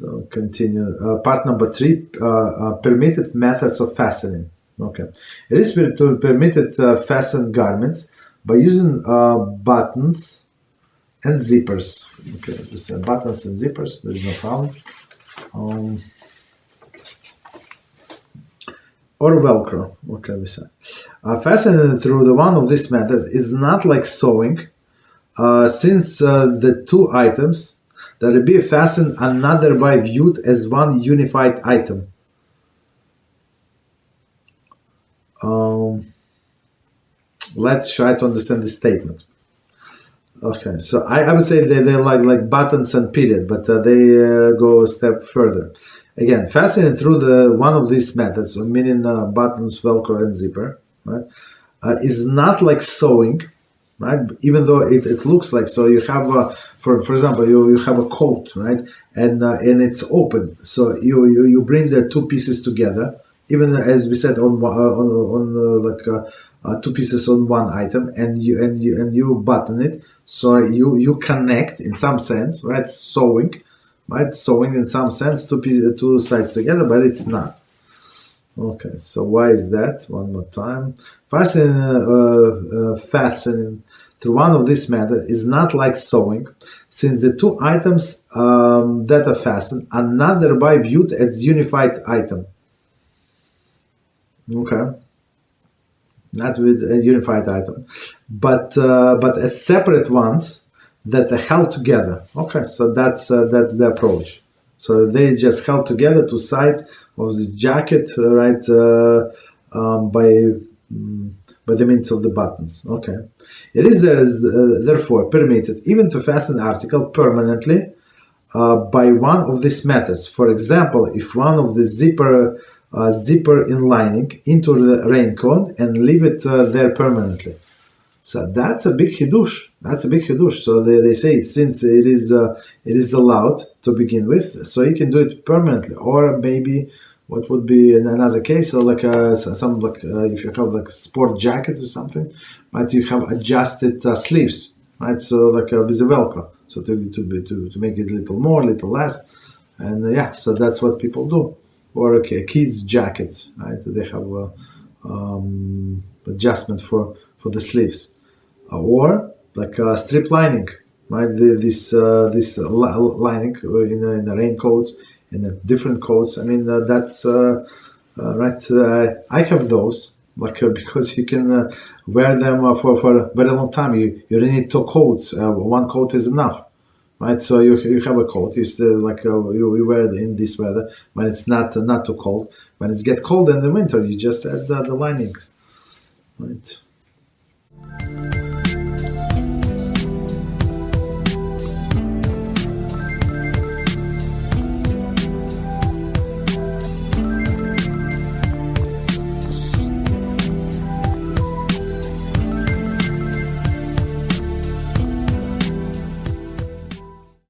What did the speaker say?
So continue. Part number 3, permitted methods of fastening. Okay, it is permitted to fasten garments by using buttons and zippers. Okay, as we said, buttons and zippers. There is no problem. Or Velcro. Okay, we said. Fastening through the one of these methods is not like sewing, since the two items that will be fastened are not thereby viewed as one unified item. Let's try to understand this statement. Okay, so I would say they're like buttons and period, but they go a step further. Again, fastening through the one of these methods, meaning buttons, Velcro, and zipper, right, is not like sewing, right? Even though it looks like so. You have, for example, you have a coat, right, and it's open. So you bring the two pieces together, even as we said on two pieces on one item, and you button it. So you connect in some sense, right? Sewing, right? Sewing in some sense two sides together, but it's not. Okay, so why is that? One more time. Fastening through one of these methods is not like sewing, since the two items that are fastened are not thereby viewed as unified item. Okay, not with a unified item, but as separate ones that are held together. Okay, so that's the approach. So they just held together two sides of the jacket, right, by the means of the buttons. Okay, it is therefore permitted even to fasten an article permanently by one of these methods. For example, if one of the zipper inlining into the raincoat and leave it there permanently. So that's a big hidush. So they say since it is allowed to begin with, so you can do it permanently. Or maybe what would be in another case, if you have like a sport jacket or something, right? You have adjusted sleeves, right? So with a Velcro, so to make it a little more, a little less, and so that's what people do. Or kids' jackets, right? They have adjustment for the sleeves, or like strip lining, right? This lining in the raincoats, in the different coats. I mean that's right. I have those because you can wear them for a very long time. You really need two coats. One coat is enough. Right, so you have a coat. You still you wear it in this weather when it's not too cold. When it gets cold in the winter, you just add the linings. Right.